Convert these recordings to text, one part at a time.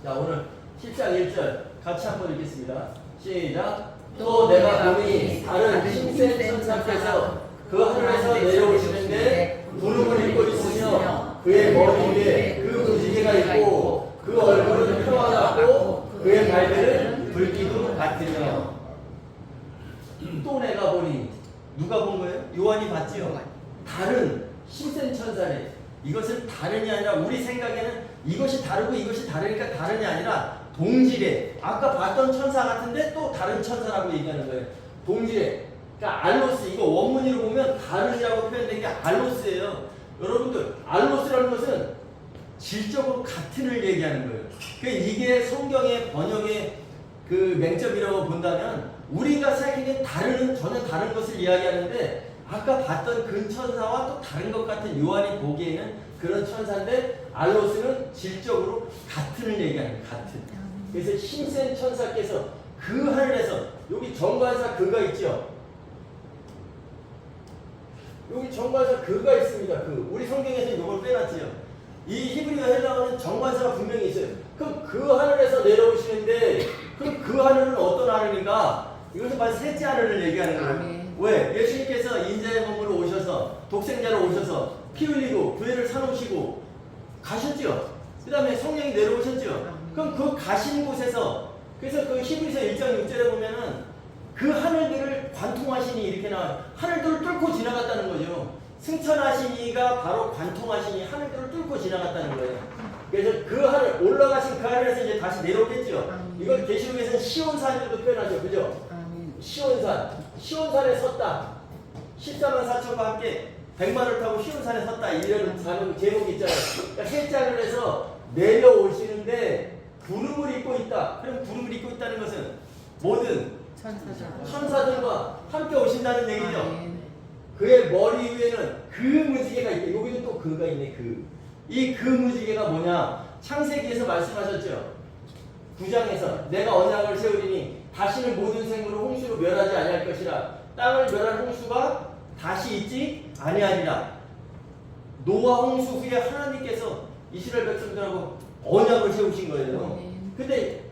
자, 오늘 10장 1절 같이 한번 읽겠습니다. 시작. 또 내가 보니 다른 힘센 천사께서 그 하늘에서 내려오시는데 구름을 입고 있으며 그의 머리 위에 그 무지개가 있고 그 얼굴은 표와 같고 그의 발들은 불기둥 같으며. 또 내가 보니, 누가 본 거예요? 요한이 봤지요. 다른 힘센 천사래. 이것은 다른이 아니라 우리 생각에는 이것이 다르고 이것이 다르니까 다른이 아니라 동질의, 아까 봤던 천사 같은데 또 다른 천사라고 얘기하는 거예요. 동질의. 그러니까 알로스, 이거 원문으로 보면 다른이라고 표현된 게 알로스예요. 여러분들, 알로스라는 것은 질적으로 같은을 얘기하는 거예요. 그러니까 이게 성경의 번역의 그 맹점이라고 본다면 우리가 생각하기엔 다른, 전혀 다른 것을 이야기하는데 아까 봤던 그 천사와 또 다른 것 같은 요한이 보기에는 그런 천사인데 알로스는 질적으로 같은을 얘기하는 거예요. 같은. 그래서 힘센 천사께서 그 하늘에서, 여기 정관사 그가 있죠. 여기 정관사 그가 있습니다. 그 우리 성경에서 이걸 빼놨지요. 이 히브리어 헬라어는 정관사가 분명히 있어요. 그럼 그 하늘에서 내려오시는데 그럼 그 하늘은 어떤 하늘인가? 이것은 바로 셋째 하늘을 얘기하는 거예요. 왜? 예수님께서 인자의 몸으로 오셔서 독생자로 오셔서 피 흘리고 교회를 사놓으시고 가셨죠. 그 다음에 성령이 내려오셨죠. 그럼 그 가신 곳에서, 그래서 그 히브리서 1장 6절에 보면은 그 하늘들을 관통하시니 이렇게 나와요. 하늘들을 뚫고 지나갔다는 거죠. 승천하시니가 바로 관통하시니 하늘들을 뚫고 지나갔다는 거예요. 그래서 그 하늘, 올라가신 그 하늘에서 이제 다시 내려오겠죠. 이걸 계시록에서는 시온산이라고 표현하죠. 그죠? 시온산. 시온산에 섰다. 14만 4천과 함께 100만을 타고 시온산에 섰다. 이런 제목이 있잖아요. 그러니까 셋째 하늘에서 내려오시는데 구름을 입고 있다. 그럼 구름을 입고 있다는 것은 모든 천사들과 함께 오신다는 얘기죠. 그의 머리 위에는 그 무지개가 있대. 여기도 또 그가 있네. 그 무지개가 뭐냐? 창세기에서 말씀하셨죠. 9장에서 내가 언약을 세우리니 다시는 모든 생물을 홍수로 멸하지 아니할 것이라. 땅을 멸한 홍수가 다시 있지 아니하리라. 노아 홍수 후에 하나님께서 이스라엘 백성들하고 언약을 세우신 거예요. 근데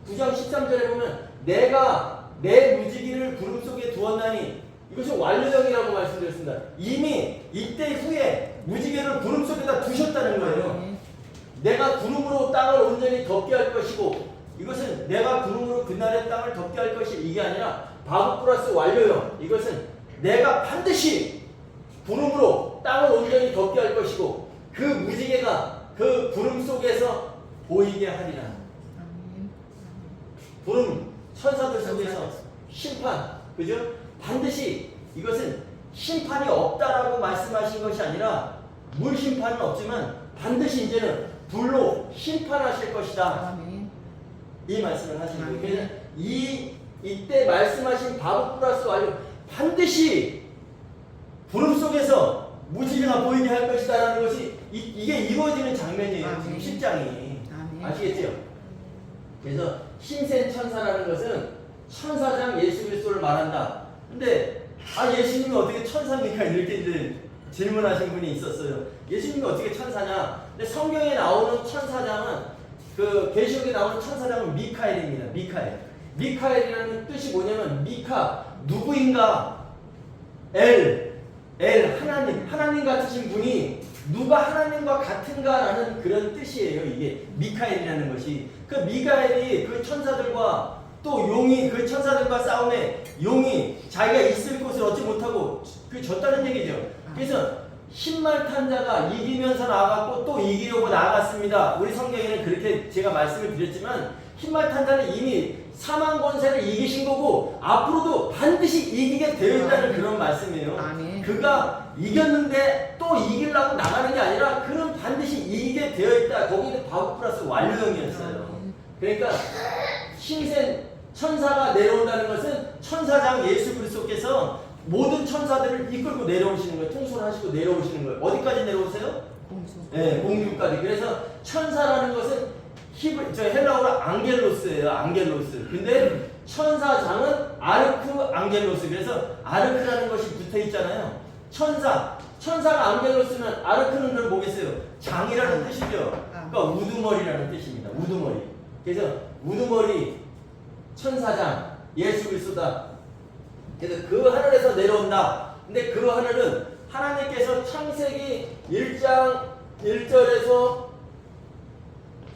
9장 13절에 보면 내가 내 무지개를 구름 속에 두었나니, 이것은 완료형이라고 말씀드렸습니다. 이미 이때 후에 무지개를 구름 속에다 두셨다는 거예요. 내가 구름으로 땅을 온전히 덮게 할 것이고, 이것은 내가 구름으로 그날의 땅을 덮게 할 것이, 이게 아니라 바보 플러스 완료형. 이것은 내가 반드시 구름으로 땅을 온전히 덮게 할 것이고 그 무지개가 그 구름 속에서 보이게 하리라. 구름, 천사들 속에서 심판, 그죠? 반드시 이것은 심판이 없다라고 말씀하신 것이 아니라, 물 심판은 없지만 반드시 이제는 불로 심판하실 것이다. 이 말씀을 하시는 거예요. 그래서 이때 말씀하신 바보 플러스 완료, 반드시 구름 속에서 무지개가 보이게 할 것이다라는 것이 이게 이루어지는 장면이에요. 지금 10장이. 아시겠죠? 그래서 힘센 천사라는 것은 천사장 예수 그리스도를 말한다. 근데 예수님이 어떻게 천사입니까? 이렇게 이제 질문하신 분이 있었어요. 예수님이 어떻게 천사냐? 근데 성경에 나오는 천사장은, 그 계시록에 나오는 천사장은 미카엘입니다. 미카엘이라는 뜻이 뭐냐면, 미카, 누구인가? 하나님 같으신 분이 누가 하나님과 같은가라는 그런 뜻이에요. 이게 미카엘이라는 것이. 그 미카엘이 그 천사들과 또 용이, 그 천사들과 싸움에 용이 자기가 있을 곳을 얻지 못하고 졌다는 얘기죠. 그래서 신말탄 자가 이기면서 나아갔고 또 이기려고 나아갔습니다. 우리 성경에는 그렇게 제가 말씀을 드렸지만, 흰말탄 자는 이미 사망 권세를 이기신 거고 앞으로도 반드시 이기게 되어 있다는 그런 말씀이에요. 그가 이겼는데 또 이기려고 나가는 게 아니라 그는 반드시 이기게 되어 있다. 거기는 바보 플러스 완료형이었어요. 그러니까 힘센 천사가 내려온다는 것은 천사장 예수 그리스도께서 모든 천사들을 이끌고 내려오시는 거예요. 통솔하시고 내려오시는 거예요. 어디까지 내려오세요? 네, 공중까지. 그래서 천사라는 것은 헬라어로 앙겔로스예요. 앙겔로스. 근데 천사장은 아르크 앙겔로스. 그래서 아르크라는 것이 붙어 있잖아요. 천사가 앙겔로스면 아르크는 뭐겠어요? 장이라는 뜻이죠. 그러니까 우두머리라는 뜻입니다. 우두머리. 그래서 우두머리 천사장 예수 그리스도다. 그래서 그 하늘에서 내려온다. 근데 그 하늘은 하나님께서 창세기 1장 1절에서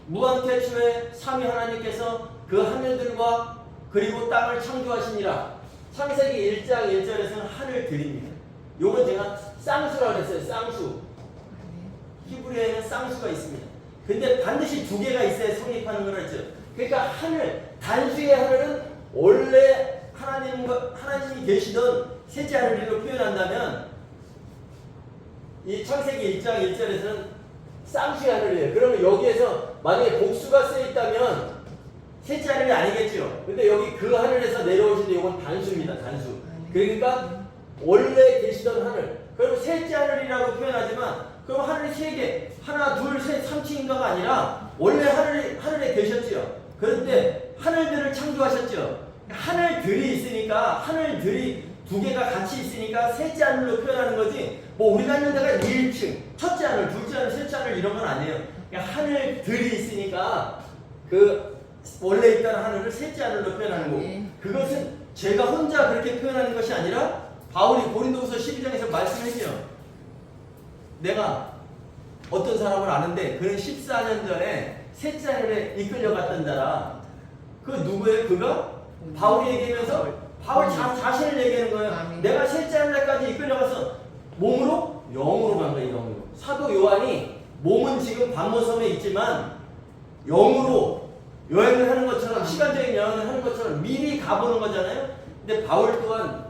무한태초에 삼위 하나님께서 그 하늘들과 그리고 땅을 창조하시니라. 창세기 1장 1절에서는 하늘들입니다. 요건 제가 쌍수라고 그랬어요. 쌍수. 히브리어에는 쌍수가 있습니다. 근데 반드시 두 개가 있어야 성립하는 걸 했죠. 그러니까 하늘, 단수의 하늘은 원래 하나님이 계시던 셋째 하늘로 표현한다면 이 창세기 1장 1절에서는 쌍수의 하늘이에요. 그러면 여기에서 만약에 복수가 쓰여 있다면 셋째 하늘이 아니겠죠. 근데 여기 그 하늘에서 내려오시는데 이건 단수입니다. 단수. 그러니까 원래 계시던 하늘. 그럼 셋째 하늘이라고 표현하지만 그럼 하늘이 세 개, 하나, 둘, 셋, 3층인가가 아니라 원래 하늘에 계셨지요. 그런데 하늘들을 창조하셨죠. 하늘들이 있으니까 하늘들이 두 개가 같이 있으니까 셋째 하늘로 표현하는 거지. 뭐 우리가 있는 데가 1층, 첫째 하늘, 둘째 하늘, 셋째 하늘 이런 건 아니에요. 그러니까 하늘들이 있으니까 그 원래 있다는 하늘을 셋째 하늘로 표현하는 거고, 그것은 제가 혼자 그렇게 표현하는 것이 아니라 바울이 고린도후서 12장에서 말씀했죠. 내가 어떤 사람을 아는데 그는 14년 전에 셋째 하늘에 이끌려갔던 자라. 그 누구예요? 그가? 바울이 얘기하면서 바울 자신을 얘기하는 거예요. 내가 셋째 하늘까지 이끌려가서 몸으로? 영으로 간 거예요. 영으로. 사도 요한이 몸은 지금 반모섬에 있지만 영으로 여행을 하는 것처럼, 시간적인 여행을 하는 것처럼 미리 가보는 거잖아요. 근데 바울 또한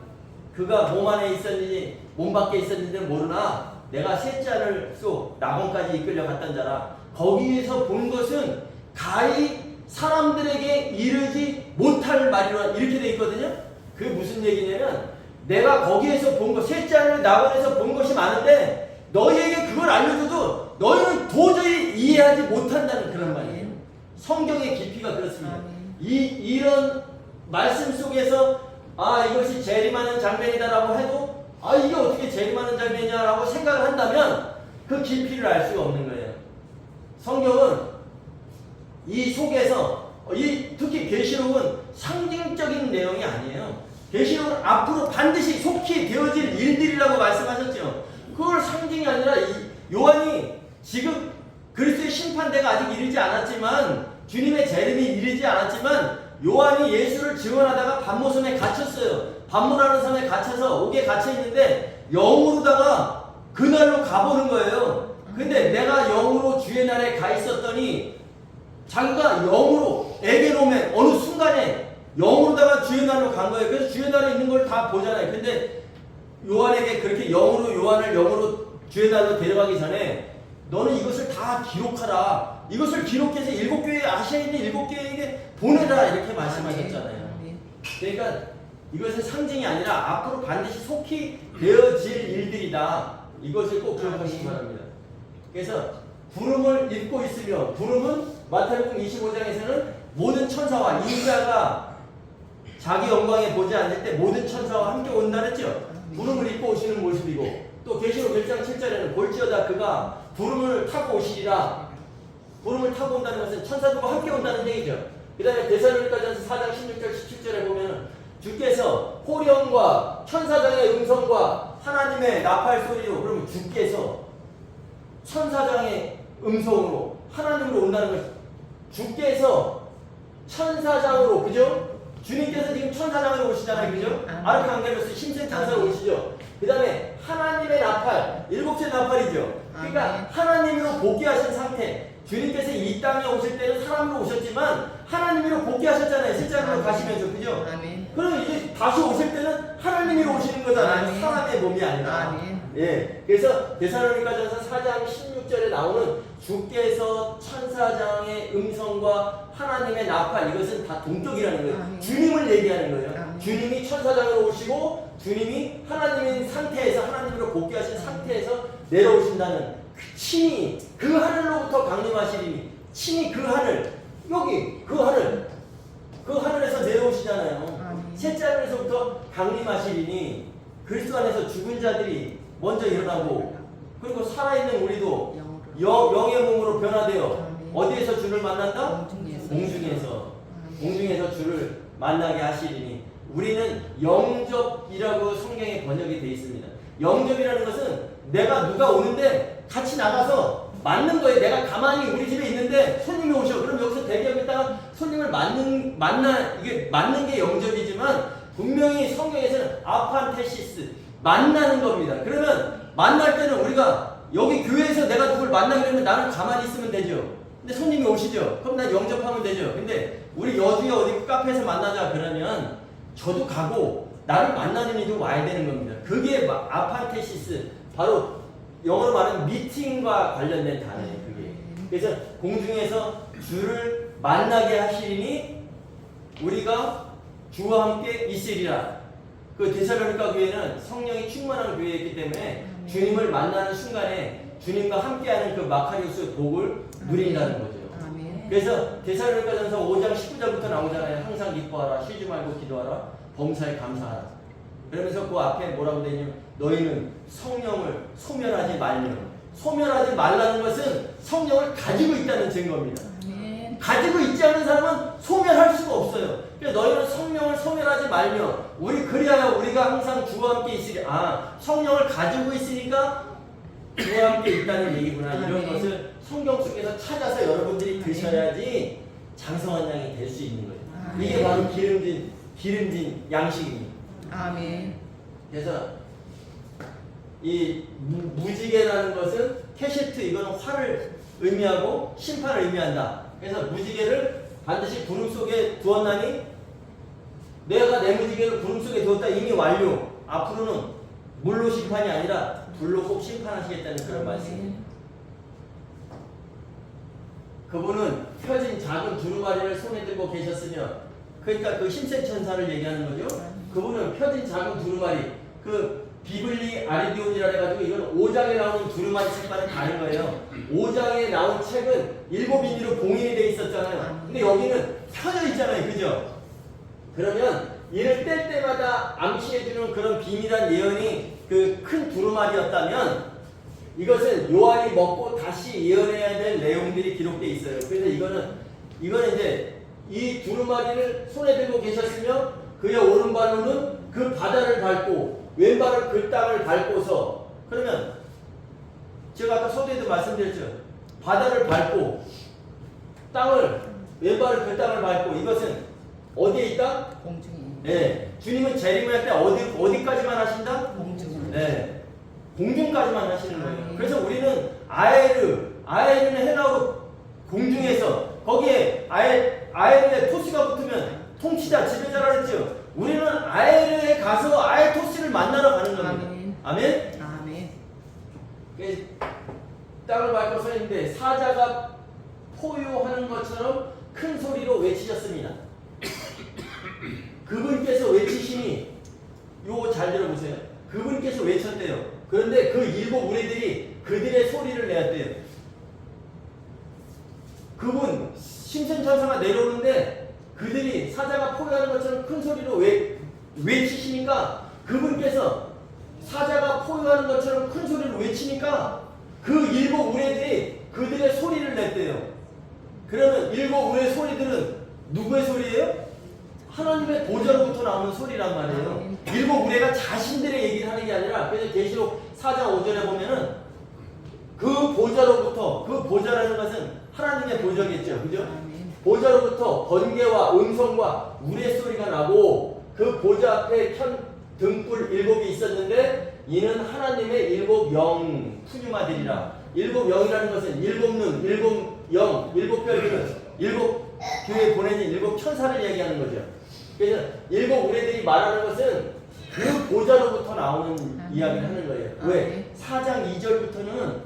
그가 몸 안에 있었는지 몸 밖에 있었는지 모르나 내가 셋째 하늘소 낙원까지 이끌려갔던 자라. 거기에서 본 것은 가히 사람들에게 이르지 못할 말이라 이렇게 돼 있거든요. 그게 무슨 얘기냐면 내가 거기에서 본 것, 셋째 하늘 낙원에서 본 것이 많은데 너희에게 그걸 알려줘도 너희는 도저히 이해하지 못한다는 그런 말이에요. 성경의 깊이가 그렇습니다. 이런 말씀 속에서 이것이 재림하는 장면이다라고 해도 이게 어떻게 재림하는 장면이냐라고 생각을 한다면 그 깊이를 알 수가 없는 거예요. 성경은 이 속에서 특히 계시록은 상징적인 내용이 아니에요. 계시록은 앞으로 반드시 속히 되어질 일들이라고 말씀하셨죠. 그걸 상징이 아니라 요한이 지금 그리스도의 심판대가 아직 이르지 않았지만, 주님의 재림이 이르지 않았지만 요한이 예수를 증언하다가 반모섬에 갇혔어요. 반모라는 섬에 갇혀서 옥에 갇혀 있는데 영으로다가 그날로 가보는 거예요. 근데 내가 영으로 주의 날에 가 있었더니 자기가 영으로 에게노멘 어느 순간에 영으로다가 주의 날로 간 거예요. 그래서 주의 날에 있는 걸 다 보잖아요. 근데 요한에게 그렇게 요한을 영으로 주의 날로 데려가기 전에 너는 이것을 다 기록하라. 이것을 기록해서 7교회, 아시아에 있는 7교회에게 보내라. 이렇게 말씀하셨잖아요. 그러니까 이것은 상징이 아니라 앞으로 반드시 속히 되어질 일들이다. 이것을 꼭 기억하시기 바랍니다. 그래서 부름을 입고 있으며, 부름은 마태복음 25장에서는 모든 천사와 인자가 자기 영광에 보지 않을 때 모든 천사와 함께 온다 그랬죠. 부름을 입고 오시는 모습이고, 또 계시록 1장 7절에는 볼지어다 그가 부름을 타고 오시리라. 부름을 타고 온다는 것은 천사들과 함께 온다는 얘기죠. 그 다음에 데살로니가전서 4장 16절 17절에 보면 주께서 호령과 천사장의 음성과 하나님의 나팔 소리로, 그러면 주께서 천사장의 음성으로 하나님으로 온다는 것이, 주께서 천사장으로, 그죠? 주님께서 지금 천사장으로 오시잖아요, 그죠? 아르칸겔로스 신생천사로 오시죠. 그 다음에 하나님의 나팔, 7째 나팔이죠. 그러니까 하나님으로 복귀하신 상태. 주님께서 이 땅에 오실 때는 사람으로 오셨지만 하나님으로 복귀하셨잖아요. 실제로 가시면서, 그죠? 그럼 이제 다시 오실 때는 하나님으로 오시는 거잖아요. 사람의 몸이 아니라. 예. 그래서 데살로니가전서 4장 16절에 나오는 주께서 천사장의 음성과 하나님의 나팔, 이것은 다 동격이라는 거예요. 주님을 얘기하는 거예요. 주님이 천사장으로 오시고 주님이 하나님인 상태에서, 하나님으로 복귀하신 상태에서 내려오신다는, 친히 그 하늘로부터 강림하시리니, 친히 그 하늘, 여기 그 하늘, 그 하늘에서 내려오시잖아요. 셋째 하늘에서부터 강림하시리니, 그리스도 안에서 죽은 자들이 먼저 일어나고, 그리고 살아있는 우리도 영의 몸으로 변화되어 어디에서 주를 만난다? 공중에서 주를 만나게 하시리니. 우리는 영접이라고 성경에 번역이 되어 있습니다. 영접이라는 것은 내가 누가 오는데 같이 나가서 맞는 거예요. 내가 가만히 우리 집에 있는데 손님이 오셔. 그럼 여기서 대기하고 있다가 손님을 이게 맞는 게 영접이지만 분명히 성경에서는 아판테시스, 만나는 겁니다. 그러면 만날 때는 우리가 여기 교회에서 내가 누굴 만나려면 나는 가만히 있으면 되죠. 근데 손님이 오시죠. 그럼 난 영접하면 되죠. 근데 우리 여주에 어디 카페에서 만나자 그러면 저도 가고 나를 만나는 이도 와야 되는 겁니다. 그게 아판테시스, 바로 영어로 말하는 미팅과 관련된 단어예요. 그게. 그래서 공중에서 주를 만나게 하시리니 우리가 주와 함께 있으리라. 그 데살로니가 교회는 성령이 충만한 교회였기 때문에 주님을 만나는 순간에 주님과 함께하는 그 마카리오스의 복을 누린다는 거죠. 그래서 데살로니가전서 5장 19절부터 나오잖아요. 항상 기뻐하라, 쉬지 말고 기도하라, 범사에 감사하라. 그러면서 그 앞에 뭐라고 되냐면 너희는 성령을 소멸하지 말며. 소멸하지 말라는 것은 성령을 가지고 있다는 증거입니다. 가지고 있지 않은 사람은 소멸할 수가 없어요. 그래서 너희는 성령을 소멸하지 말며 그리하여 우리가 항상 주와 함께 있으리. 성령을 가지고 있으니까 주와 함께 있다는 얘기구나. 이런 것을 성경 속에서 찾아서 여러분들이 드셔야지 장성한 양이 될 수 있는 거예요. 이게 바로 기름진 양식입니다. 아멘. 그래서 이 무지개라는 것은 캐시트, 이거는 화를 의미하고 심판을 의미한다. 그래서 무지개를 반드시 구름 속에 두었나니 내가 내 무지개를 구름 속에 두었다. 이미 완료. 앞으로는 물로 심판이 아니라 불로 꼭 심판하시겠다는 그런 말씀입니다. 그분은 펴진 작은 두루마리를 손에 들고 계셨으며, 그러니까 그 힘센 천사를 얘기하는 거죠. 그분은 펴진 작은 두루마리, 그 비블리 아리디온이라 해가지고 이건 5장에 나오는 두루마리 책과는 다른 거예요. 5장에 나온 책은 7인으로 봉인이 돼 있었잖아요. 근데 여기는 펴져 있잖아요. 그죠? 그러면 이를 뗄 때마다 암시해주는 그런 비밀한 예언이 그 큰 두루마리였다면, 이것은 요한이 먹고 다시 예언해야 될 내용들이 기록되어 있어요. 그래서 이거는 이제 이 두루마리를 손에 들고 계셨으며 그의 오른발로는 그 바다를 밟고 왼발은 그 땅을 밟고서, 그러면 제가 아까 서두에도 말씀드렸죠. 바다를 밟고 왼발은 그 땅을 밟고, 이것은 어디에 있다? 공중에. 네. 주님은 재림할 때 어디까지만 하신다? 공중에. 네. 공중까지만 하시는 거예요. 그래서 우리는 아에르는 헬라어로 공중에서, 거기에 아에르에 토스가 붙으면 통치자, 지배자라 그랬죠. 우리는 아에르에 가서 아에토스를 만나러 가는 겁니다. 아멘? 아멘. 땅을 밟고 서 있는데 사자가 포효하는 것처럼 큰 소리로 외치셨습니다. 그분께서 외치시니, 요거 잘 들어보세요. 그분께서 외쳤대요. 그런데 그 일곱 무리들이 그들의 소리를 내었대요. 그분 심sen천사가 내려오는데 그들이 사자가 포효하는 것처럼 큰 소리로 외치시니까, 그분께서 사자가 포효하는 것처럼 큰 소리로 외치니까 그 일곱 무리들이 그들의 소리를 냈대요. 그러면 일곱 무리의 소리들은 누구의 소리예요? 하나님의 보좌로부터 나오는 소리란 말이에요. 일곱 무리가 자신들의 얘기를 하는 게 아니라, 그래서 계시록 4장 5절에 보면은 그 보좌로부터, 그 보좌라는 것은 하나님의 보좌겠죠. 그죠? 보좌로부터 번개와 음성과 우레 소리가 나고, 그 보좌 앞에 등불 7이 있었는데 이는 하나님의 7 영 푸뉴마들이라. 7 영이라는 것은 7 눈, 7 영, 7 별들은 7 교회에 보내진 7 천사를 얘기하는 거죠. 그래서 7 우레들이 말하는 것은 그 보좌로부터 나오는 이야기를 하는 거예요. 왜? 4장 2절부터는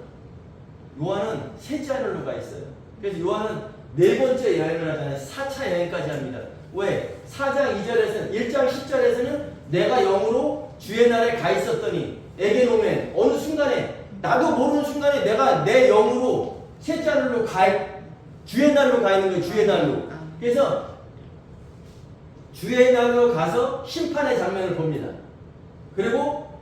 요한은 셋째 하늘로 가 있어요. 그래서 요한은 4번째 여행을 하잖아요. 4차 여행까지 합니다. 왜? 4장 2절에서는, 1장 10절에서는 내가 영으로 주의 날에 가 있었더니 에게노멘, 어느 순간에, 나도 모르는 순간에 내가 내 영으로 셋째 하늘로 주의 날로 가 있는 거예요. 주의 날로. 그래서 주의 날로 가서 심판의 장면을 봅니다. 그리고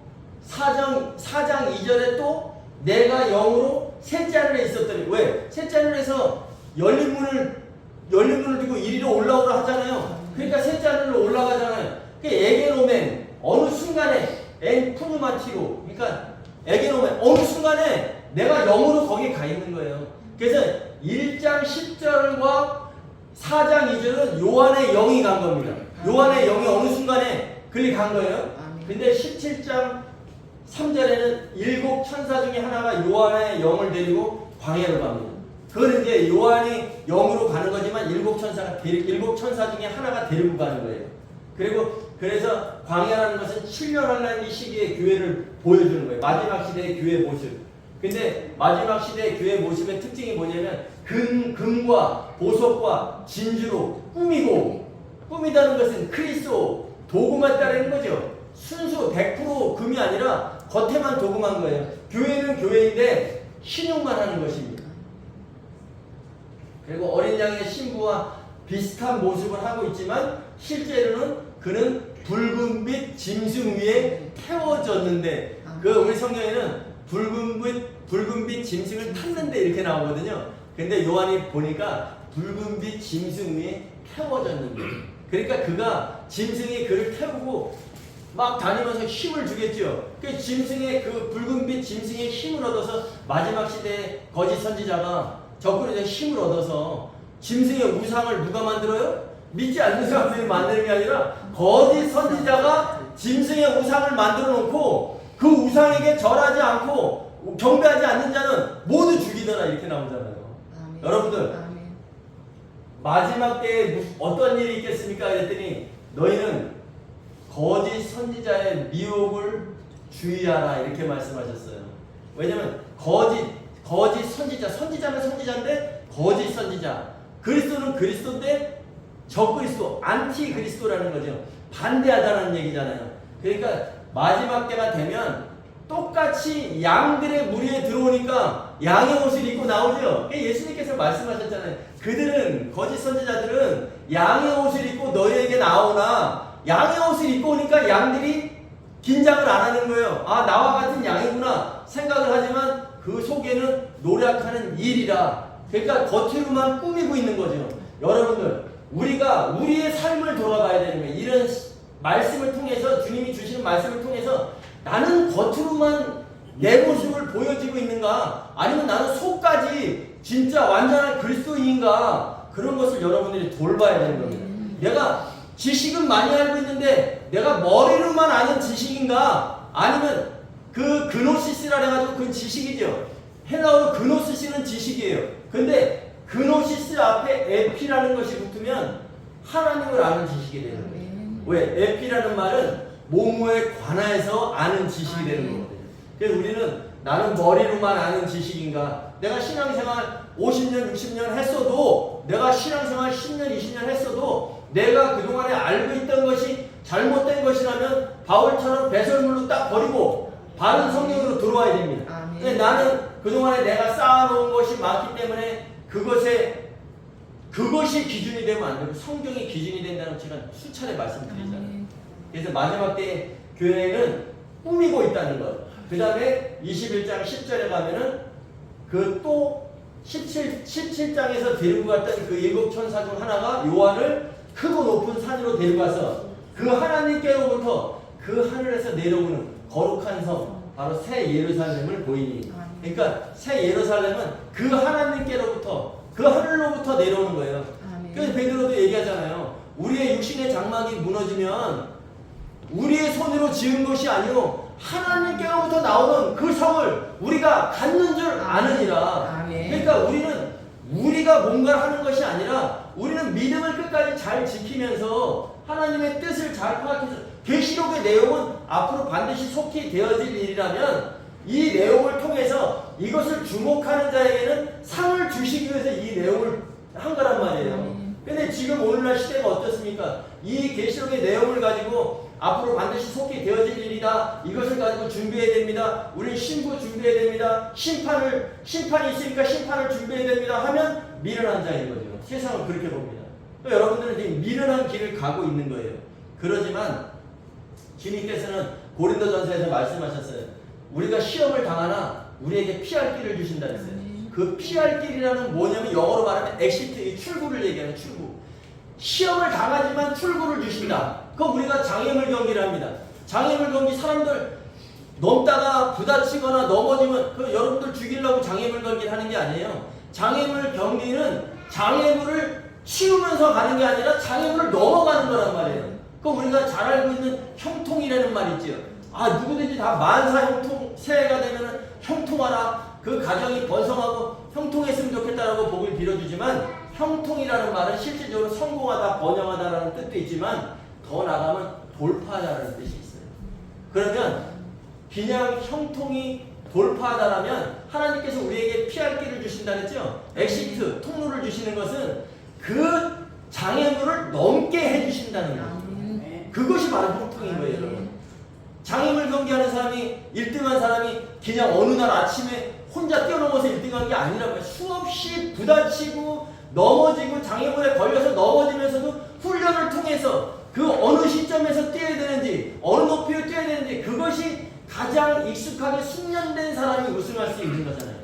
4장 2절에 또 내가 영으로 셋째 하늘에 있었더니, 왜? 셋째 하늘에서 열린 문을 열린 문을 두고 이리로 올라오라 하잖아요. 그러니까 셋째 하늘로 올라가잖아요. 그러니까 에게노멘 어느 순간에 엔 푸누마티로 그러니까 에게노멘 어느 순간에 내가 영으로 거기에 가 있는 거예요. 그래서 1장 10절과 4장 2절은 요한의 영이 간 겁니다. 요한의 영이 어느 순간에 그리 간 거예요. 근데 17장 3절에는 7 천사 중에 하나가 요한의 영을 데리고 광야로 갑니다. 그건 이제 요한이 영으로 가는 거지만 7 천사 중에 하나가 데리고 가는 거예요. 그리고 그래서 광야라는 것은 7년 환란기 시기의 교회를 보여주는 거예요. 마지막 시대의 교회 모습. 근데 마지막 시대의 교회 모습의 특징이 뭐냐면 금과 보석과 진주로 꾸미다는 것은 크리스토 도구만 따르는 거죠. 순수 100% 금이 아니라 겉에만 도금한 거예요. 교회는 교회인데 신용만 하는 것입니다. 그리고 어린 양의 신부와 비슷한 모습을 하고 있지만 실제로는 그는 붉은빛 짐승 위에 태워졌는데 그 우리 성경에는 붉은빛 짐승을 탔는데 이렇게 나오거든요. 근데 요한이 보니까 붉은빛 짐승 위에 태워졌는데 그러니까 그가 짐승이 그를 태우고 막 다니면서 힘을 주겠죠. 그 짐승의 그 붉은빛 짐승의 힘을 얻어서 마지막 시대에 거짓 선지자가 적그리스도의 힘을 얻어서 짐승의 우상을 누가 만들어요? 믿지 않는 사람들이 만드는 게 아니라 거짓 선지자가 짐승의 우상을 만들어 놓고 그 우상에게 절하지 않고 경배하지 않는 자는 모두 죽이더라 이렇게 나오잖아요. 아멘. 여러분들 아멘. 마지막 때에 어떤 일이 있겠습니까? 그랬더니 너희는 거짓 선지자의 미혹을 주의하라 이렇게 말씀하셨어요. 왜냐면 거짓 선지자는 선지자인데 거짓 선지자 그리스도는 그리스도인데 적그리스도 안티 그리스도라는 거죠. 반대하다는 얘기잖아요. 그러니까 마지막 때가 되면 똑같이 양들의 무리에 들어오니까 양의 옷을 입고 나오죠. 예수님께서 말씀하셨잖아요. 그들은 거짓 선지자들은 양의 옷을 입고 너희에게 나오나 양의 옷을 입고 오니까 양들이 긴장을 안 하는 거예요. 아 나와 같은 양이구나 생각을 하지만 그 속에는 노력하는 일이라. 그러니까 겉으로만 꾸미고 있는 거죠. 여러분들 우리가 우리의 삶을 돌아봐야 되는 거예요. 이런 말씀을 통해서 주님이 주시는 말씀을 통해서 나는 겉으로만 내 모습을 보여지고 있는가 아니면 나는 속까지 진짜 완전한 그리스도인인가 그런 것을 여러분들이 돌봐야 되는 겁니다. 내가 지식은 많이 알고 있는데 내가 머리로만 아는 지식인가 아니면 그 그노시스라 해가지고 그건 지식이죠. 헬라어로 그노시스는 지식이에요. 근데 그노시스 앞에 에피라는 것이 붙으면 하나님을 아는 지식이 되는 거예요. 왜? 에피라는 말은 모모에 관해서 아는 지식이 되는 거거든요. 그래서 우리는 나는 머리로만 아는 지식인가 내가 신앙생활 50년 60년 했어도 내가 신앙생활 10년 20년 했어도 내가 그동안에 알고 있던 것이 잘못된 것이라면 바울처럼 배설물로 딱 버리고 바른 성경으로 들어와야 됩니다. 근데 나는 그동안에 내가 쌓아놓은 것이 많기 때문에 그것이 기준이 되면 안 되고 성경이 기준이 된다는 제가 수차례 말씀드리잖아요. 그래서 마지막 때 교회는 꾸미고 있다는 것. 그 다음에 21장 10절에 가면은 그 또 17장에서 데리고 갔던 그 7 천사 중 하나가 요한을 크고 높은 산으로 데려가서 그 하나님께로부터 그 하늘에서 내려오는 거룩한 성 바로 새 예루살렘을 보이니 그러니까 새 예루살렘은 그 하나님께로부터 그 하늘로부터 내려오는 거예요. 그래서 베드로도 얘기하잖아요. 우리의 육신의 장막이 무너지면 우리의 손으로 지은 것이 아니요 하나님께로부터 나오는 그 성을 우리가 갖는 줄 아느니라. 그러니까 우리는 우리가 뭔가를 하는 것이 아니라 우리는 믿음을 끝까지 잘 지키면서 하나님의 뜻을 잘 파악해서 계시록의 내용은 앞으로 반드시 속히 되어질 일이라면 이 내용을 통해서 이것을 주목하는 자에게는 상을 주시기 위해서 이 내용을 한 거란 말이에요. 근데 지금 오늘날 시대가 어떻습니까? 이 계시록의 내용을 가지고 앞으로 반드시 속히 되어질 일이다. 이것을 가지고 준비해야 됩니다. 우리는 신부 준비해야 됩니다. 심판이 있으니까 심판을 준비해야 됩니다. 하면 미련한 자인 거죠. 세상은 그렇게 봅니다. 또 여러분들은 지금 미련한 길을 가고 있는 거예요. 그러지만 주님께서는 고린도전서에서 말씀하셨어요. 우리가 시험을 당하나 우리에게 피할 길을 주신다 했어요. 그 그 피할 길이라는 뭐냐면 영어로 말하면 엑시트, 이 출구를 얘기하는 출구. 시험을 당하지만 출구를 주신다. 그럼 우리가 장애물 경기를 합니다. 장애물 경기 사람들 넘다가 부딪히거나 넘어지면 그 여러분들 죽이려고 장애물 경기를 하는 게 아니에요. 장애물 경기는 장애물을 치우면서 가는 게 아니라 장애물을 넘어가는 거란 말이에요. 그럼 우리가 잘 알고 있는 형통이라는 말 있죠. 아, 누구든지 다 만사 형통, 새해가 되면은 형통하라. 그 가정이 번성하고 형통했으면 좋겠다라고 복을 빌어주지만, 형통이라는 말은 실질적으로 성공하다, 번영하다라는 뜻도 있지만 더 나가면 돌파하다라는 뜻이 있어요. 그러면 그냥 형통이 돌파하다라면 하나님께서 우리에게 피할 길을 주신다 그랬죠. 엑시트, 통로를 주시는 것은 그 장애물을 넘게 해주신다는 거예요. 그것이 바로 형통인 거예요, 여러분. 장애물 경기하는 사람이 1등한 사람이 그냥 어느 날 아침에 혼자 뛰어넘어서 1등한 게 아니라 수없이 부딪히고 넘어지고 장애물에 걸려서 넘어지면서도 훈련을 통해서 그 어느 시점에서 뛰어야 되는지, 어느 높이로 뛰어야 되는지, 그것이 가장 익숙하게 숙련된 사람이 우승할 수 있는 거잖아요.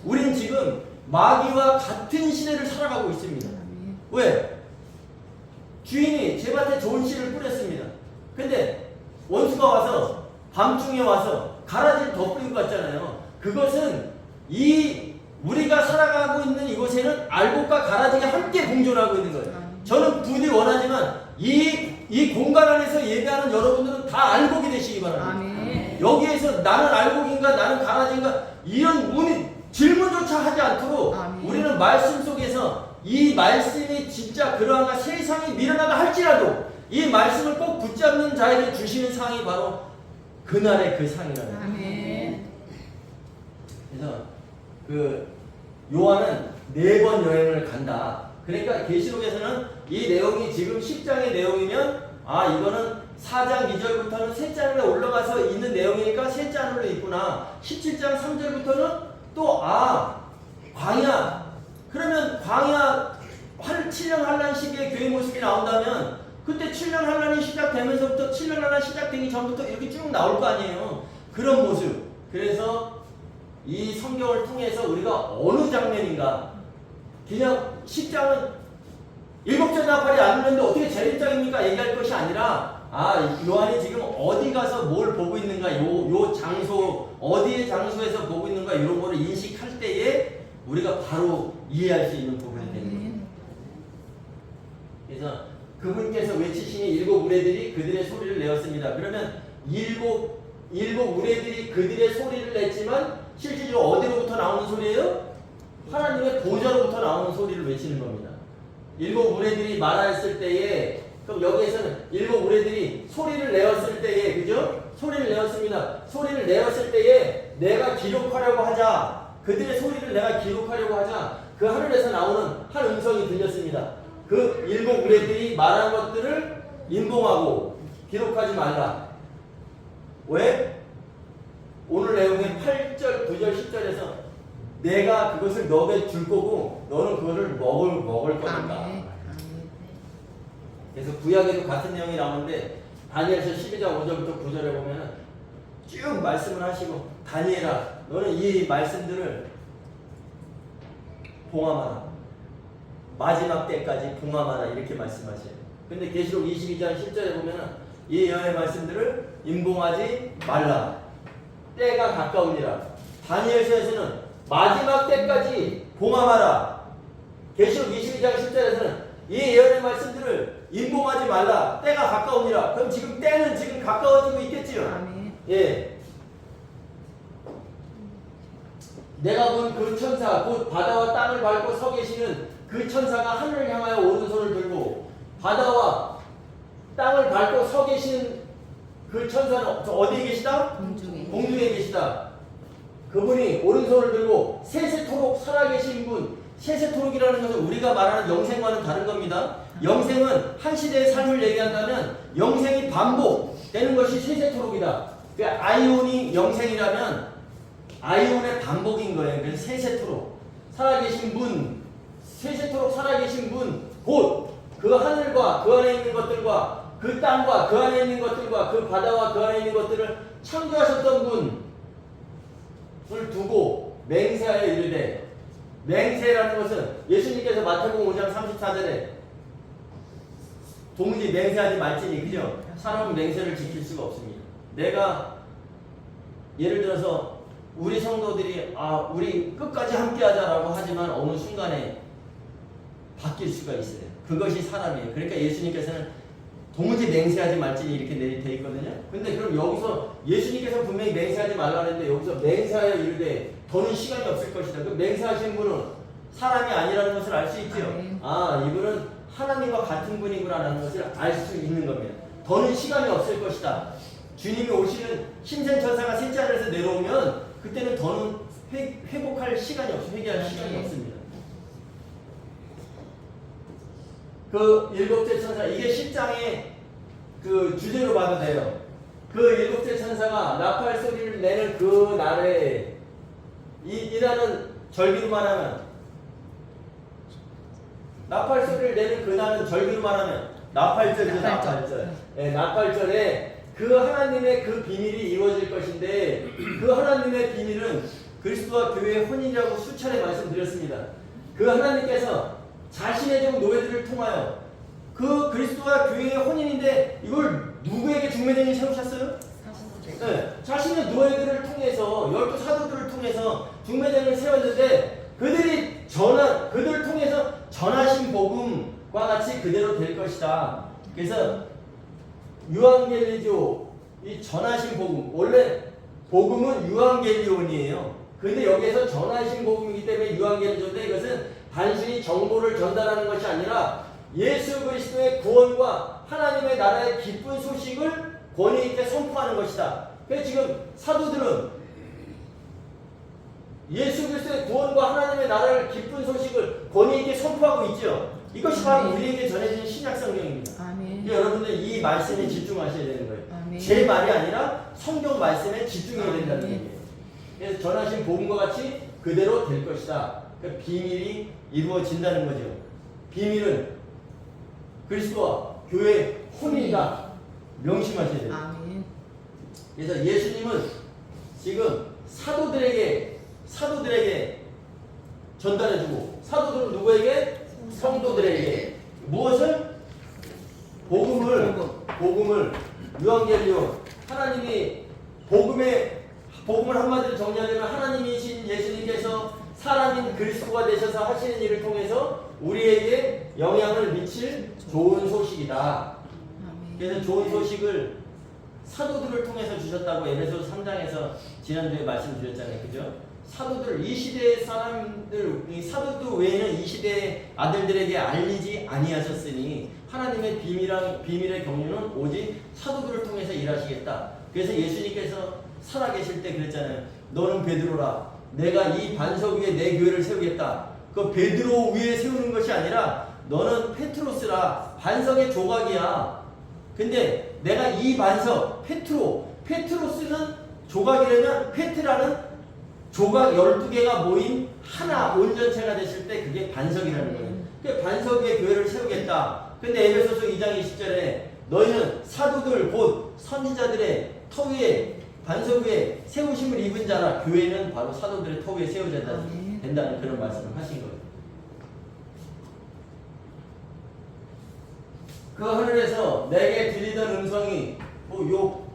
우린 지금 마귀와 같은 시대를 살아가고 있습니다. 왜? 주인이 제 밭에 좋은 씨를 뿌렸습니다. 근데 원수가 와서 밤중에 와서 가라지를 더 뿌리고 갔잖아요. 그것은 우리가 살아가고 있는 이곳에는 알곡과 가라지가 함께 공존하고 있는 거예요. 저는 부디 원하지만 이 공간 안에서 예배하는 여러분들은 다 알곡이 되시기 바랍니다. 여기에서 나는 알곡인가 나는 가라지인가 이런 질문조차 하지 않도록 우리는 말씀 속에서 이 말씀이 진짜 그러한가 세상이 미련하다 할지라도 이 말씀을 꼭 붙잡는 자에게 주시는 상이 바로 그날의 그 상이라는 거예요. 그래서 그 요한은 4번 여행을 간다. 그러니까 계시록에서는 이 내용이 지금 10장의 내용이면 이거는 4장 2절부터는 셋 장에 올라가서 있는 내용이니까 셋 장으로 있구나. 17장 3절부터는 또 광야. 그러면 광야 7년 환란 시기에 교회 모습이 나온다면 그때 7년 환란이 시작되면서부터 7년 환란 시작되기 전부터 이렇게 쭉 나올 거 아니에요. 그런 모습. 그래서 이 성경을 통해서 우리가 어느 장면인가, 그냥 10장은 7절 나팔이 안 울렸는데 어떻게 재림장입니까? 얘기할 것이 아니라 요한이 지금 어디 가서 뭘 보고 있는가, 요 장소, 어디의 장소에서 보고 있는가 이런 거를 인식할 때에 우리가 바로 이해할 수 있는 부분이 되는 거예요. 그래서 그분께서 외치시니 7 우레들이 그들의 소리를 내었습니다. 그러면 7 우레들이 그들의 소리를 냈지만 실질적으로 어디로부터 나오는 소리예요? 하나님의 보좌로부터 나오는 소리를 외치는 겁니다. 7 우레들이 말하였을 때에, 그럼 여기에서는 7 우레들이 소리를 내었을 때에, 그죠? 소리를 내었습니다. 소리를 내었을 때에 내가 기록하려고 하자, 그들의 소리를 내가 기록하려고 하자, 그 하늘에서 나오는 한 음성이 들렸습니다. 그 7 우레들이 말한 것들을 인봉하고 기록하지 말라. 왜? 오늘 내용의 8절, 9절, 10절에서 내가 그것을 너에게 줄 거고 너는 그것을 먹을 거니까. 그래서 구약에도 같은 내용이 나오는데 다니엘서 12장 5절부터 9절에 보면 쭉 말씀을 하시고, 다니엘아 너는 이 말씀들을 봉함하라, 마지막 때까지 봉함하라, 이렇게 말씀하셔요. 근데 계시록 22장 10절에 보면 이 여호와의 말씀들을 임봉하지 말라, 때가 가까우니라. 다니엘서에서는 마지막 때까지 봉함하라. 계시록 22장 10절에서는 이 예언의 말씀들을 임봉하지 말라, 때가 가까우니라. 그럼 지금 때는 지금 가까워지고 있겠지요. 예. 내가 본 그 천사, 곧 바다와 땅을 밟고 서 계시는 그 천사가 하늘을 향하여 오른손을 들고, 바다와 땅을 밟고 서 계시는 그 천사는 어디에 계시다? 공중에 계시다. 그분이 오른손을 들고 세세토록 살아계신 분. 세세토록이라는 것은 우리가 말하는 영생과는 다른 겁니다. 영생은 한 시대의 삶을 얘기한다면 영생이 반복되는 것이 세세토록이다. 그러니까 아이온이 영생이라면 아이온의 반복인 거예요. 그래서 세세토록 살아계신 분, 세세토록 살아계신 분, 곧 그 하늘과 그 안에 있는 것들과 그 땅과 그 안에 있는 것들과 그 바다와 그 안에 있는 것들을 창조하셨던 분을 두고 맹세하여 이르되 맹세라는 것은 예수님께서 마태복음 5장 34절에 도무지 맹세하지 말지니, 그죠? 사람은 맹세를 지킬 수가 없습니다. 내가 예를 들어서 우리 성도들이 우리 끝까지 함께하자라고 하지만 어느 순간에 바뀔 수가 있어요. 그것이 사람이에요. 그러니까 예수님께서는 도무지 맹세하지 말지니 이렇게 돼 있거든요. 근데 그럼 여기서 예수님께서 분명히 맹세하지 말라 했는데 여기서 맹세하여 이르되 더는 시간이 없을 것이다. 그 맹세하신 분은 사람이 아니라는 것을 알 수 있죠. 이분은 하나님과 같은 분이구나라는 것을 알 수 있는 겁니다. 더는 시간이 없을 것이다. 주님이 오시는 신생천사가 셋째 하늘에서 내려오면 그때는 더는 회복할 시간이 회개할 시간이 없습니다. 그 일곱째 천사, 이게 10장의 그 주제로 봐도 돼요. 그 일곱째 천사가 나팔 소리를 내는 그 날에 이 날은 절기로 말하면 나팔 소리를 내는 그 날은 절기로 말하면 나팔절이죠. 나팔절. 네, 나팔절에 그 하나님의 그 비밀이 이루어질 것인데 그 하나님의 비밀은 그리스도와 교회의 혼인이라고 수차례 말씀드렸습니다. 그 하나님께서 자신의 종 노예들을 통하여 그 그리스도와 교회의 혼인인데 이걸 누구에게 중매쟁이 세우셨어요? 네, 자신의 노예들을 통해서 12 사도들을 통해서 중매쟁을 세웠는데 그들을 통해서 전하신 복음과 같이 그대로 될 것이다. 그래서 유앙겔리오, 이 전하신 복음, 원래 복음은 유앙겔리온이에요. 근데 여기에서 전하신 복음이기 때문에 유앙겔리온인데 이것은 단순히 정보를 전달하는 것이 아니라 예수 그리스도의 구원과 하나님의 나라의 기쁜 소식을 권위 있게 선포하는 것이다. 그래서 지금 사도들은 예수 그리스도의 구원과 하나님의 나라를 기쁜 소식을 권위 있게 선포하고 있죠. 이것이 바로 우리에게 전해지는 신약 성경입니다. 아멘. 여러분들 이 말씀에 집중하셔야 되는 거예요. 아멘. 제 말이 아니라 성경 말씀에 집중해야 된다는 아멘. 얘기예요. 그래서 전하신 복음과 같이 그대로 될 것이다. 그 비밀이 이루어진다는 거죠. 비밀은 그리스도와 교회의 혼인이다. 명심하셔야 돼요. 아멘. 그래서 예수님은 지금 사도들에게 전달해주고 사도들은 누구에게? 성도들에게 무엇을? 복음을 유앙겔리온, 하나님이 복음을 한마디로 정리하려면 하나님이신 예수님께서 사람인 그리스도가 되셔서 하시는 일을 통해서 우리에게 영향을 미칠 좋은 소식이다. 그래서 좋은 소식을 사도들을 통해서 주셨다고 에베소 3장에서 지난주에 말씀드렸잖아요. 그죠? 사도들, 이 시대의 사람들, 이 사도들 외에는 이 시대의 아들들에게 알리지 아니하셨으니 하나님의 비밀의 경륜은 오직 사도들을 통해서 일하시겠다. 그래서 예수님께서 살아계실 때 그랬잖아요. 너는 베드로라. 내가 이 반석 위에 내 교회를 세우겠다. 그 베드로 위에 세우는 것이 아니라 너는 페트로스라. 반석의 조각이야. 근데 내가 이 반석, 페트로스는 조각이라면 페트라는 조각 12개가 모인 하나 온전체가 됐을 때 그게 반석이라는 거예요. 그 반석 위에 교회를 세우겠다. 근데 에베소서 2장 20절에 너희는 사도들 곧 선지자들의 터 위에 반석 위에 세우심을 입은 자라. 교회는 바로 사도들의 터 위에 세워져야 된다는 그런 말씀을 하신 거예요. 그 하늘에서 내게 들리던 음성이 요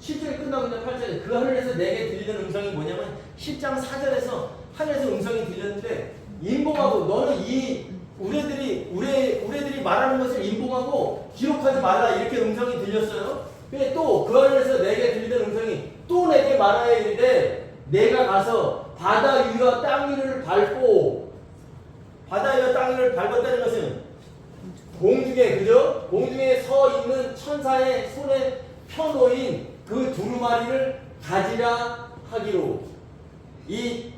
7절이 끝나고 있는 8절에 그 하늘에서 내게 들리던 음성이 뭐냐면 10장 4절에서 하늘에서 음성이 들렸는데 인봉하고 너는 이 우리들이 말하는 것을 인봉하고 기록하지 말라 이렇게 음성이 들렸어요. 근데 또 그 하늘에서 내게 들리던 음성이 또 내게 말하여 이르되 내가 가서 바다 위와 땅 위를 밟고 바다 위와 땅 위를 밟았다는 것은 공중에 그죠? 공중에 서 있는 천사의 손에 펴놓인 그 두루마리를 가지라 하기로 이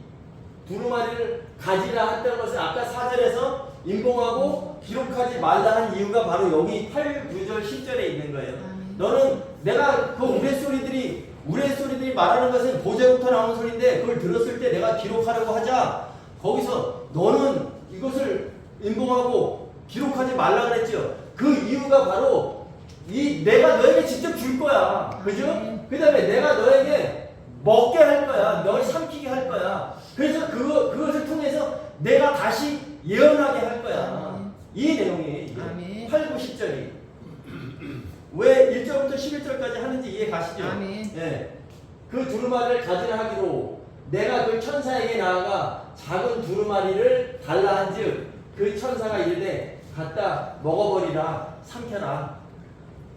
두루마리를 가지라 했다는 것은 아까 4절에서 인봉하고 기록하지 말라 한 이유가 바로 여기 8, 9절, 10절에 있는 거예요. 너는 내가 그 우레소리들이 말하는 것은 보좌부터 나오는 소리인데 그걸 들었을 때 내가 기록하려고 하자 거기서 너는 이것을 인봉하고 기록하지 말라 그랬죠. 그 이유가 바로 내가 너에게 직접 줄 거야. 그죠? 그 다음에 내가 너에게 먹게 할 거야. 널 삼키게 할 거야. 그래서 그것을 통해서 내가 다시 예언하게 할 거야. 아멘. 이 내용이에요. 이게. 아멘. 8, 9, 10절이. 왜 1절부터 11절까지 하는지 이해 가시죠? 아멘. 예. 그 두루마리를 가지라 하기로 내가 그 천사에게 나아가 작은 두루마리를 달라 한즉 그 천사가 이르되 갖다 먹어버리라 삼켜라.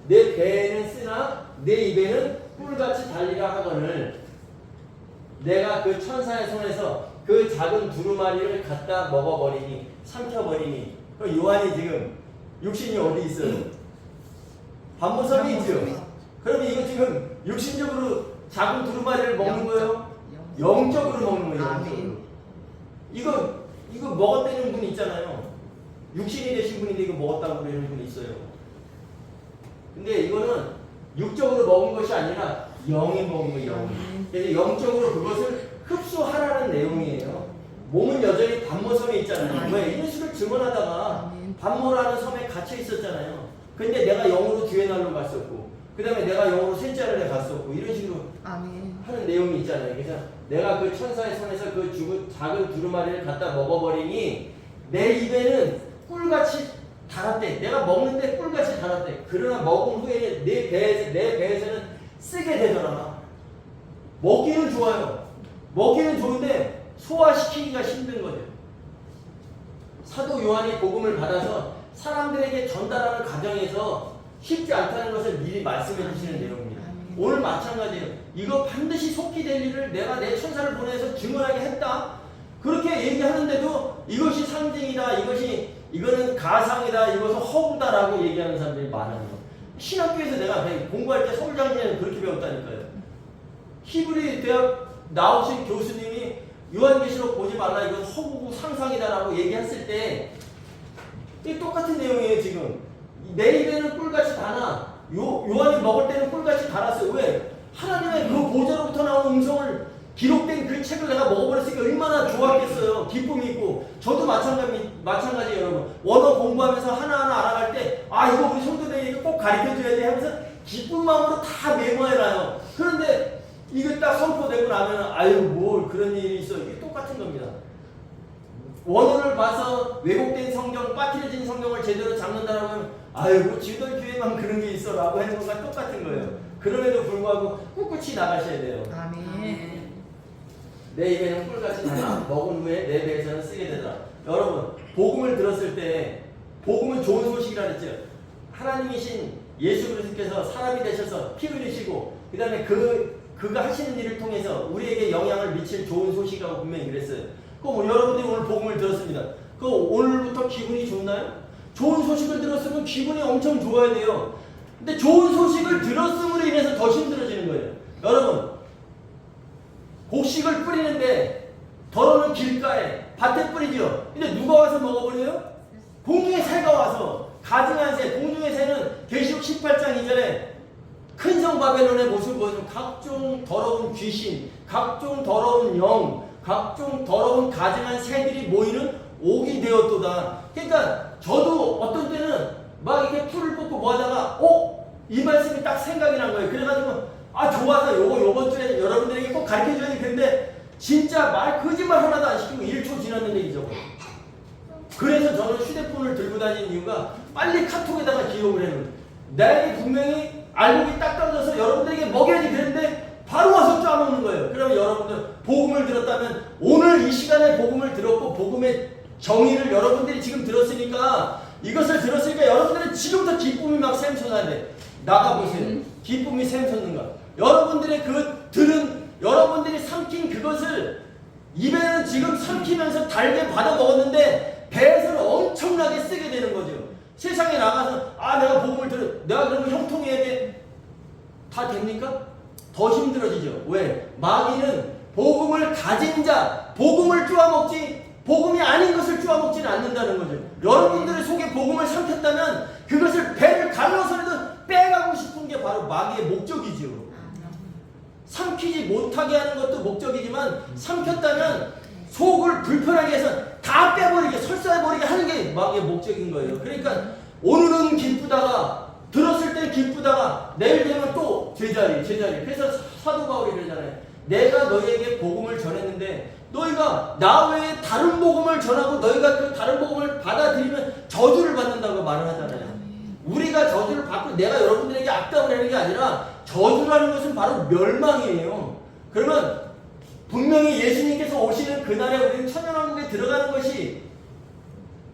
내 배에는 쓰나 내 입에는 꿀같이 달리라 하거늘 내가 그 천사의 손에서 그 작은 두루마리를 갖다 먹어버리니 삼켜버리니. 그럼 요한이 지금 육신이 어디 있어요? 반모섬이 있죠. 그러면 이거 지금 육신적으로 작은 두루마리를 먹는 거예요? 영적으로 먹는 거예요. 영적으로. 이거 먹었다는 분 있잖아요. 육신이 되신 분인데 이거 먹었다고 그러는 분이 있어요. 근데 이거는 육적으로 먹은 것이 아니라 영이 먹은 거예요. 영이. 그래서 영적으로 그것을 흡수하라는 내용이에요. 몸은 여전히 반모섬에 있잖아요. 왜? 예수를 증언하다가 반모라는 섬에 갇혀 있었잖아요. 근데 내가 영으로 뒤에 날로 갔었고, 그 다음에 내가 영으로 셋째를 갔었고, 이런 식으로 하는 내용이 있잖아요. 그래서 내가 그 천사의 손에서 그 작은 두루마리를 갖다 먹어버리니 내 입에는 꿀같이 달았대. 내가 먹는데 꿀같이 달았대. 그러나 먹은 후에는 내 배에서는 쓰게 되더라. 먹기는 좋아요. 먹기는 좋은데 소화시키기가 힘든 거죠. 사도 요한이 복음을 받아서 사람들에게 전달하는 과정에서 쉽지 않다는 것을 미리 말씀해 주시는 내용입니다. 오늘 마찬가지예요. 이거 반드시 속히 될 일을 내가 내 천사를 보내서 증언하게 했다. 그렇게 얘기하는데도 이것이 상징이다. 이거는 가상이다. 이것은 허구다라고 얘기하는 사람들이 많아요. 신학교에서 내가 공부할 때 서울장로에는 그렇게 배웠다니까요. 히브리 대학 나오신 교수님이 요한계시록 보지 말라. 이건 허구고 상상이다라고 얘기했을 때 이 똑같은 내용이에요. 지금 내 입에는 꿀같이 달아. 요한이 먹을 때는 꿀같이 달았어요. 왜? 하나님의 그 보좌로부터 나온 음성을 기록된 그 책을 내가 먹어버렸으니까 얼마나 좋았겠어요. 기쁨이 있고. 저도 마찬가지예요, 여러분. 원어 공부하면서 하나하나 알아갈 때, 이거 우리 성도들에게 꼭 가르쳐줘야 돼 하면서 기쁜 마음으로 다 메모해놔요. 그런데 이게 딱 선포되고 나면, 뭘 그런 일이 있어. 이게 똑같은 겁니다. 원어를 봐서 왜곡된 성경, 빠뜨려진 성경을 제대로 잡는다라고 하면, 뭐 지도의 교회만 그런 게 있어 라고 하는 것과 똑같은 거예요. 그럼에도 불구하고 꿋꿋이 나가셔야 돼요. 아멘. 내 입에는 꿀같이 달아. 먹은 후에 내 배에서는 쓰게 되더라. 여러분, 복음을 들었을 때 복음은 좋은 소식이라 그랬죠. 하나님이신 예수 그리스도께서 사람이 되셔서 피 흘리시고 그 다음에 그가 하시는 일을 통해서 우리에게 영향을 미칠 좋은 소식이라고 분명히 그랬어요. 그럼 여러분들이 오늘 복음을 들었습니다. 오늘부터 기분이 좋나요? 좋은 소식을 들었으면 기분이 엄청 좋아야 돼요. 근데 좋은 소식을 들었음으로 인해서 더 힘들어지는 거예요. 여러분, 곡식을 뿌리는데 더러는 길가에 밭에 뿌리죠. 근데 누가 와서 먹어버려요? 공중의 새가 와서. 가증한 새, 공중의 새는 계시록 18장 2절에 큰 성 바벨론의 모습을 보여주는 각종 더러운 귀신, 각종 더러운 영, 각종 더러운 가증한 새들이 모이는 옥이 되었도다. 그러니까 저도 어떤 때는 막 이렇게 풀을 뽑고 뭐 하다가 이 말씀이 딱 생각이 난 거예요. 그래가지고 좋아서 요번 주에 여러분들에게 꼭 가르쳐줘야 되는데 진짜 거짓말 하나도 안 시키고 1초 지났는데 잊어버려. 그래서 저는 휴대폰을 들고 다니는 이유가 빨리 카톡에다가 기록을 해놓은. 나에게 분명히 알곡이 딱 떨어져서 여러분들에게 먹여야지 그랬는데 바로 와서 짜먹는 거예요. 그러면 여러분들 복음을 들었다면 오늘 이 시간에 복음을 들었고 복음의 정의를 여러분들이 지금 들었으니까 이것을 들었으니까 여러분들은 지금부터 기쁨이 막 샘솟아야 돼. 나가보세요. 기쁨이 샘솟는가. 여러분들의 여러분들이 삼킨 그것을 입에는 지금 삼키면서 달게 받아 먹었는데 배에서는 엄청나게 쓰게 되는 거죠. 세상에 나가서 내가 복음을 내가 그러면 형통해야 돼. 다 됩니까? 더 힘들어지죠. 왜? 마귀는 복음을 가진 자, 복음을 쪼아먹지 복음이 아닌 것을 쪼아먹지는 않는다는 거죠. 여러분들의 속에 복음을 삼켰다면 그것을 배를 갈라서라도 빼가고 싶은 게 바로 마귀의 목적이죠. 삼키지 못하게 하는 것도 목적이지만 삼켰다면 속을 불편하게 해서 다 빼버리게 설사해버리게 하는 게 마귀의 목적인 거예요. 그러니까 오늘은 기쁘다가 들었을 때 기쁘다가 내일 되면 또 제자리. 그래서 사도 바울이 그러잖아요. 내가 너희에게 복음을 전했는데 너희가 나 외에 다른 복음을 전하고 너희가 그 다른 복음을 받아들이면 저주를 받는다고 말을 하잖아요. 우리가 저주를 받고 내가 여러분들에게 악담을 하는 게 아니라 저주라는 것은 바로 멸망이에요. 그러면 분명히 예수님께서 오시는 그날에 우리는 천년왕국에 들어가는 것이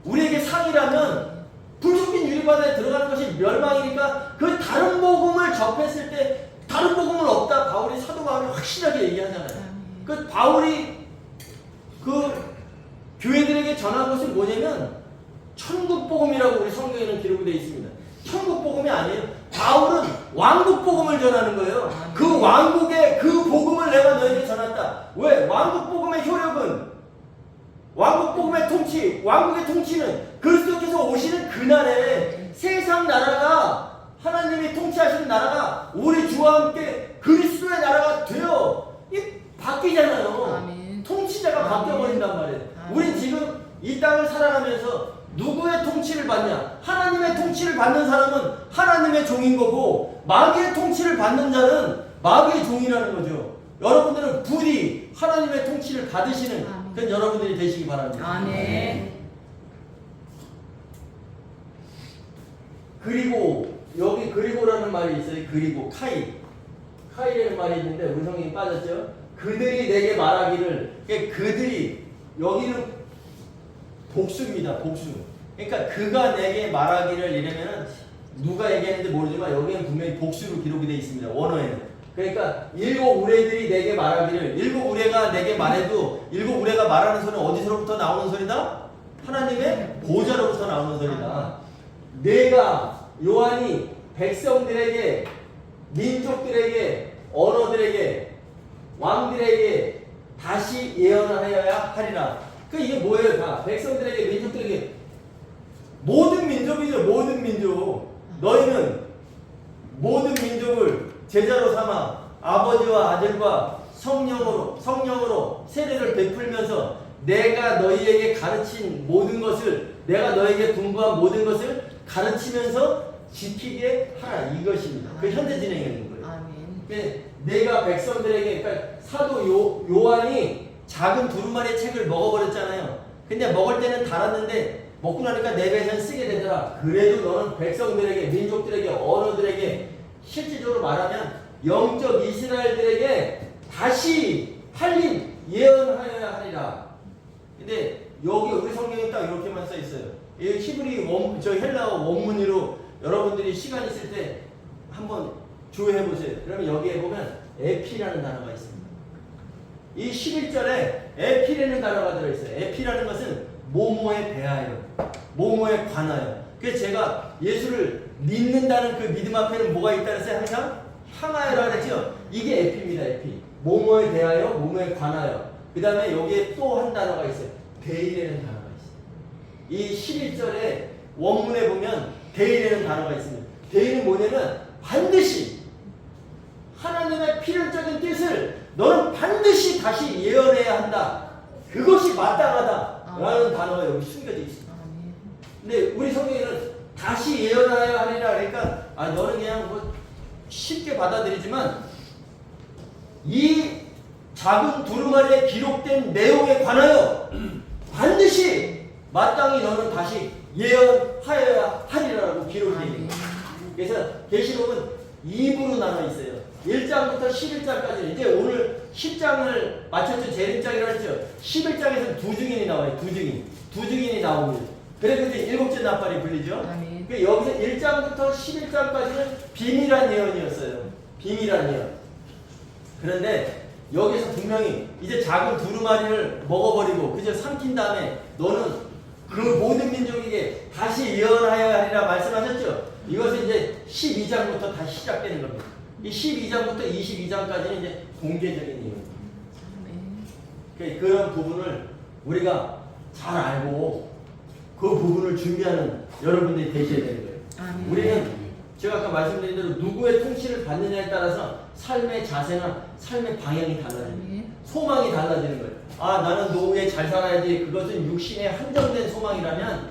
우리에게 상이라면 불속인 유리바다에 들어가는 것이 멸망이니까 그 다른 복음을 접했을 때 다른 복음은 없다. 바울이 사도 바울이 확실하게 얘기하잖아요. 그 바울이 그 교회들에게 전한 것은 뭐냐면 천국 복음이라고 우리 성경에는 기록이 되어 있습니다. 천국 복음이 아니에요. 바울은 왕국 복음을 전하는 거예요. 그 왕국의 그 복음을 내가 너에게 전한다. 왜? 왕국 복음의 효력은 왕국 복음의 통치, 왕국의 통치는 그리스도께서 오시는 그날에 세상 나라가 하나님이 통치하시는 나라가 우리 주와 함께 그리스도의 나라가 되어 바뀌잖아요. 아멘. 통치자가 바뀌어버린단 말이에요. 우린 지금 이 땅을 살아가면서 누구의 통치를 받냐? 하나님의 통치를 받는 사람은 하나님의 종인 거고 마귀의 통치를 받는 자는 마귀의 종이라는 거죠. 여러분들은 부디 하나님의 통치를 받으시는 그런 여러분들이 되시기 바랍니다. 아멘. 그리고 여기 그리고라는 말이 있어요. 그리고 카이라는 말이 있는데 우리 성경이 빠졌죠. 그들이 내게 말하기를, 그들이 여기는 복수입니다. 복수. 그러니까 그가 내게 말하기를 이러면은 누가 얘기했는지 모르지만 여기는 분명히 복수로 기록이 되어 있습니다. 원어에는. 그러니까 일곱 우레들이 내게 말하기를, 일곱 우레가 내게 말해도 일곱 우레가 말하는 소리는 어디서부터 나오는 소리다? 하나님의 보좌로부터 나오는 소리다. 내가 요한이 백성들에게, 민족들에게, 언어들에게, 왕들에게 다시 예언하여야 하리라. 그 이게 뭐예요? 다 백성들에게, 민족들에게, 모든 민족이죠. 모든 민족. 너희는 모든 민족을 제자로 삼아 아버지와 아들과 성령으로 세례를 베풀면서 내가 너희에게 가르친 모든 것을, 내가 너에게 분부한 모든 것을 가르치면서 지키게 하라. 이것입니다. 그 현재 진행하는 거예요. 아멘. 내가 백성들에게, 그러니까 사도 요한이 작은 두루마리의 책을 먹어버렸잖아요. 근데 먹을 때는 달았는데 먹고 나니까 내 배에선 쓰게 되더라. 그래도 너는 백성들에게, 민족들에게, 언어들에게 실질적으로 말하면 영적 이스라엘들에게 다시 할림 예언하여야 하리라. 근데 여기 우리 성경에 딱 이렇게만 써 있어요. 이 히브리 저 헬라어 원문으로 여러분들이 시간 있을 때 한번 조회해 보세요. 그러면 여기에 보면 에피라는 단어가 있습니다. 이 11절에 에피라는 단어가 들어있어요. 에피라는 것은 모모에 대하여, 모모에 관하여. 그래서 제가 예수를 믿는다는 그 믿음 앞에는 뭐가 있다 그랬어요? 항상 향하여라 그랬죠? 이게 에피입니다. 에피. 모모에 대하여, 모모에 관하여. 그 다음에 여기에 또 한 단어가 있어요. 데이라는 단어가 있어요. 이 11절에 원문에 보면 데이라는 단어가 있습니다. 데이는 뭐냐면 반드시 하나님의 필연적인 뜻을 너는 반드시 다시 예언해야 한다. 그것이 마땅하다 라는 단어가 여기 숨겨져 있습니다. 근데 우리 성경에는 다시 예언하여야 하리라. 그러니까 너는 그냥 뭐 쉽게 받아들이지만 이 작은 두루마리에 기록된 내용에 관하여 반드시 마땅히 너는 다시 예언하여야 하리라고 기록이 되어 있습니다. 그래서 계시록은 2부로 나눠 있어요. 1장부터 11장까지. 이제 오늘 10장을 마쳤죠. 재림장이라고 했죠. 11장에서는 두 증인이 나와요. 두 증인이 나옵니다. 그래서 이제 일곱째 나팔이 불리죠. 그러니까 여기서 1장부터 11장까지는 비밀한 예언이었어요. 비밀한 예언. 그런데 여기서 분명히 이제 작은 두루마리를 먹어버리고 그저 삼킨 다음에 너는 그 모든 민족에게 다시 예언하여야 하리라 말씀하셨죠. 이것은 이제 12장부터 다시 시작되는 겁니다. 이 12장부터 22장까지는 이제 공개적인 예언입니다. 그런 부분을 우리가 잘 알고 그 부분을 준비하는 여러분들이 되셔야 되는 거예요. 우리는 제가 아까 말씀드린 대로 누구의 통치를 받느냐에 따라서 삶의 자세나 삶의 방향이 달라집니다. 소망이 달라지는 거예요. 나는 노후에 잘 살아야지. 그것은 육신에 한정된 소망이라면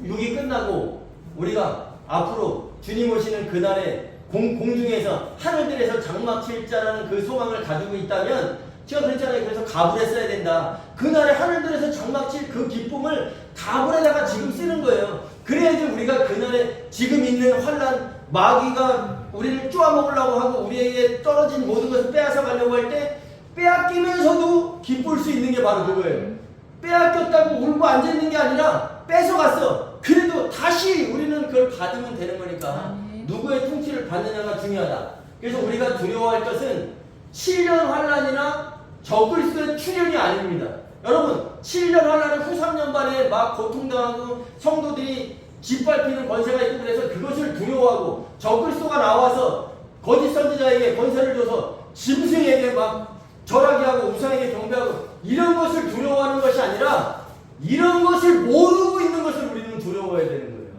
육이 끝나고 우리가 앞으로 주님 오시는 그날에 공중에서 하늘들에서 장막 칠 자라는 그 소망을 가지고 있다면 제가 그랬잖아요. 그래서 갑을에 써야 된다. 그날에 하늘들에서 장막칠 그 기쁨을 갑을에다가 지금 쓰는 거예요. 그래야지 우리가 그날에 지금 있는 환난, 마귀가 우리를 쪼아먹으려고 하고 우리에게 떨어진 모든 것을 빼앗아 가려고 할 때 빼앗기면서도 기쁠 수 있는 게 바로 그거예요. 빼앗겼다고 울고 앉아있는 게 아니라 뺏어갔어. 그래도 다시 우리는 그걸 받으면 되는 거니까 누구의 통치를 받느냐가 중요하다. 그래서 우리가 두려워할 것은 7년 환란이나 적그리스도의 출현이 아닙니다. 여러분 7년 환란은 후 3년 반에 막 고통당하고 성도들이 짓밟히는 권세가 있고 그래서 그것을 두려워하고 적그리스도가 나와서 거짓 선지자에게 권세를 줘서 짐승에게 막 절하게 하고 우상에게 경배하고 이런 것을 두려워하는 것이 아니라 이런 것을 모르고 있는 것을 우리는 두려워해야 되는 거예요.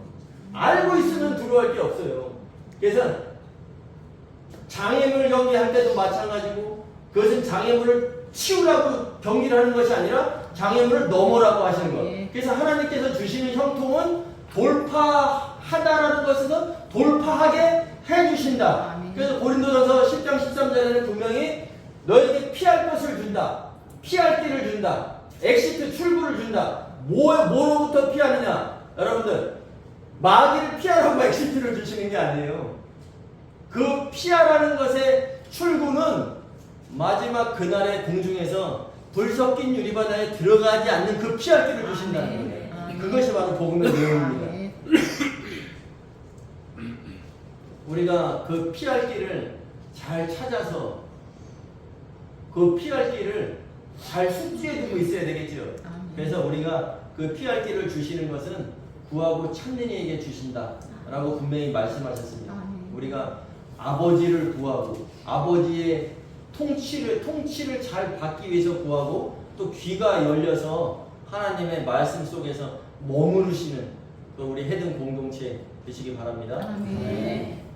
알고 있으면 두려워할 게 없어요. 그래서 장애물 경기할 때도 마찬가지고 그것은 장애물을 치우라고 경기를 하는 것이 아니라 장애물을 넘어라고 하시는 거예요. 그래서 하나님께서 주시는 형통은 돌파하다라는 것에서 돌파하게 해주신다. 그래서 고린도전서 10장 13절에는 분명히 너에게 피할 것을 준다. 피할 길을 준다. 엑시트 출구를 준다. 뭐로부터 피하느냐? 여러분들 마귀를 피하라고 엑시트를 주시는 게 아니에요. 그 피하라는 것의 출구는 마지막 그날의 공중에서 불 섞인 유리바다에 들어가지 않는 그 피할 길을 주신다는 거예요. 그것이 바로 복음의 내용입니다. 우리가 그 피할 길을 잘 찾아서 그 피할 길을 잘 숙지해 두고 있어야 되겠죠. 그래서 우리가 그 피할 길을 주시는 것은 구하고 찾는 이에게 주신다 라고 분명히 말씀하셨습니다. 우리가 아버지를 구하고 아버지의 통치를 잘 받기 위해서 구하고 또 귀가 열려서 하나님의 말씀 속에서 머무르시는 그 우리 해든 공동체 되시기 바랍니다. 아멘.